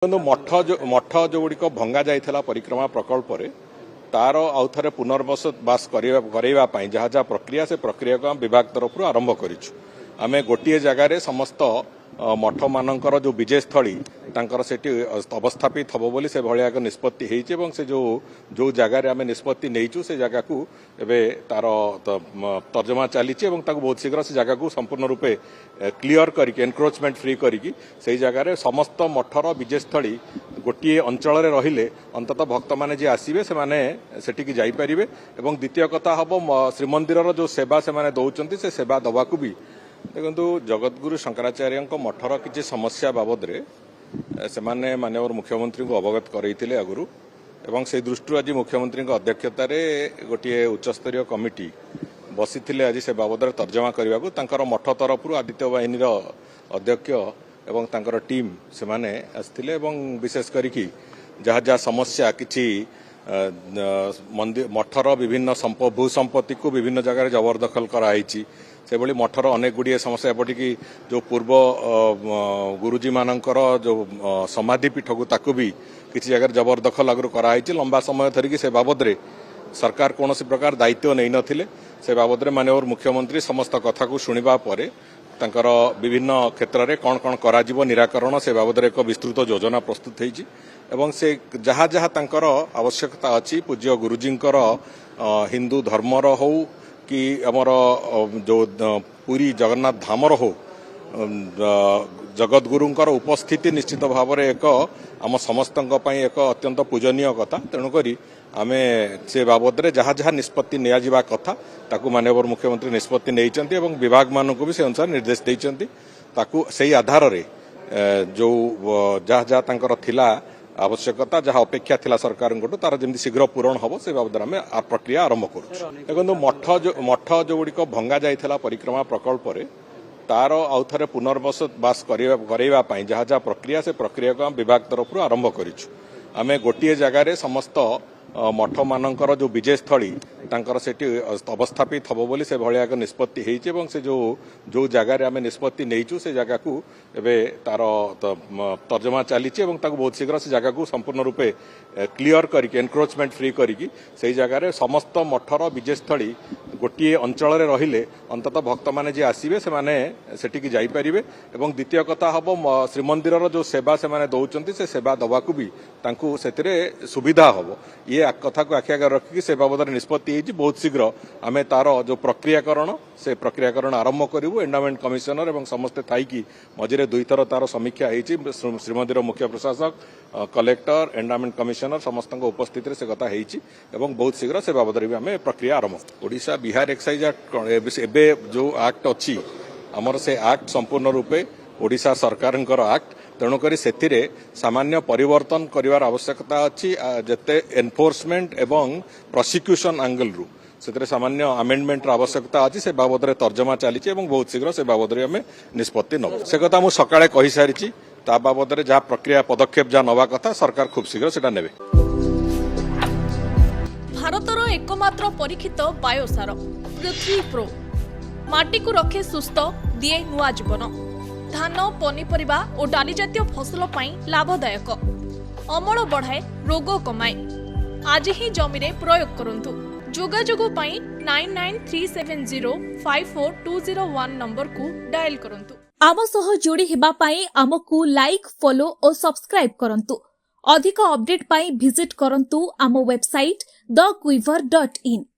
मठ जो गुड़िक भंगा जाइथिला परिक्रमा प्रकल्प तार आउ थे पुनर्वास करने जहाँ जहाँ प्रक्रिया से प्रक्रिया को विभाग तरफ आरंभ करें गोटे जगार समस्त मठ मानकर जो विजयस्थली सेठी अवस्थापित हम बोली से भाया एक निष्पत्ति से जो जगार आम निष्पत्ति नहीं से जगह को एवं तार तर्जमा चली बहुत शीघ्र से जगह को संपूर्ण रूपे क्लीयर करके एनक्रोचमेंट फ्री करके से जगार समस्त मठर विजयस्थली गोटे अंचल रहिले अंततः भक्त मैंने जी आसवे से जापर एवं द्वितीय कथा हम श्रीमंदिर जो सेवा से दौरान से सेवा दवाक भी देखो जगतगुरु शंकराचार्य मठर किसी समस्या बाबद से माननीय मुख्यमंत्री को अवगत करते आगुरी एवं से दृष्टि आज मुख्यमंत्री अध्यक्षतार गोटे उच्चस्तरीय कमिटी बसी आज से बाबद तर्जमा करने को मठ तरफ आदित्य बाहिनी अध्यक्ष एवं तांकर टीम से आसते विशेष करी जहाँ जहाँ समस्या किसी मठर विभिन्न भूसंपत्ति को विभिन्न जगह जबरदखल कराई से भली मठर अनेक गुड़िए समस्या एपटिकी जो पूर्व गुरुजी मानकर जो समाधि पीठ को ताकू भी किसी जगह जबरदखल आगु कराई लंबा समय धरिकी से बाबद सरकार कौन प्रकार दायित्व नहीं नथिले से बाबद माननीय मुख्यमंत्री समस्त कथा को शुणा पर तांकर विभिन्न क्षेत्र में कौन कौन करा निराकरण से बाबद एक विस्तृत योजना प्रस्तुत होती एवं से जहाँ जहाँ तांकर आवश्यकता अच्छी पूज्य गुरुजींकर हिंदू धर्मर हो कि आमर जो पुरी जगन्नाथ धामर हो जगतगुरुंकर उपस्थिति निश्चित भाव में एक आम समस्त एक अत्यंत पूजनीय कथा तेणुक आम से बाबद जहाँ जहाँ निष्पत्ति निया कथा ताकू माननीय मुख्यमंत्री निष्पत्ति नहीं विभाग मानक भी से अनुसार निर्देश देते से आधार जो जहाँ जहाँ तांकर थिला आवश्यकता जहाँ अपेक्षा थिला सरकार तार जमी शीघ्र पूरण हम से बाबद आम प्रक्रिया आरंभ करूँ देखो मठ जो गुड़िक भंगा जाइथिला परिक्रमा प्रकल्प तार आउ थे पुनर्वास करने जहाँ जहाँ प्रक्रिया से प्रक्रिया को विभाग तरफ आरंभ करें गोटे जगार समस्त मठ मानकर जो विजयस्थली सेठी अवस्थापित हम बोली से भाया एक निष्पत्ति से जो जगार आम निष्पत्ति नहीं से जगह को एवं तार तर्जमा चली बहुत शीघ्र से जगह को संपूर्ण रूपे क्लीयर करके एनक्रोचमेंट फ्री करके से जगार समस्त मठर विजयस्थली गोटे अंचल रहिले अंततः भक्त मैंने जी आसवे से जापर एवं द्वितीय कथा हम श्रीमंदिर जो सेवा से दौरान से सेवा दवाक भी सुविधा हम ये कथा को आखि आगे रखिकी से बाबद निष्पत्ति बहुत शीघ्र आम तार जो प्रक्रियाकरण से प्रक्रियाकरण आरंभ करूँ एंडोमेंट कमिशनर एवं समस्ते थी मझे दुई थर तार समीक्षा होती श्रीमंदिर मुख्य प्रशासक कलेक्टर एंडोमेंट कमिशनर समस्त उपस्थित से कथा होती बहुत शीघ्र से बाबद भी आम प्रक्रिया आरंभ ओडिशा बिहार एक्साइज एक्ट एबे जो एक्ट अच्छी आमर से एक्ट संपूर्ण रूपे ओडिशा सरकार एक्ट तेणुक से सामान्य परिवर्तन कर आवश्यकता अच्छी जिते एनफोर्समेंट एवं प्रोसिक्यूशन एंगल रू से सामान्य आमेंडमेंट आवश्यकता अच्छी से बाबद तर्जमा चली बहुत शीघ्र से बाबद आम निष्पत्ति नब से कथा मुझे सकाळे कहि सारी बाबद जहाँ प्रक्रिया पदक्षेप जहाँ नवा कथा सरकार खूब शीघ्र से नेबे। भारतर एकमात्र परीक्षित बायोसार पृथ्वी प्रो माटी को रखे सुस्थ दिए नुआ जीवन धान पनीपरिबा और डाली जातीय फसल लाभदायक अमल बढ़ाए रोग कमाए आज ही जमी रे प्रयोग करंतु जोगाजोग 9937054201 नंबर को डायल करंतु आम सह जोड़ी हेबा पाई आमको लाइक फॉलो और सब्सक्राइब करंतु अधिक अपडेट पाई विजिट करंतु आम वेबसाइट thequiver.in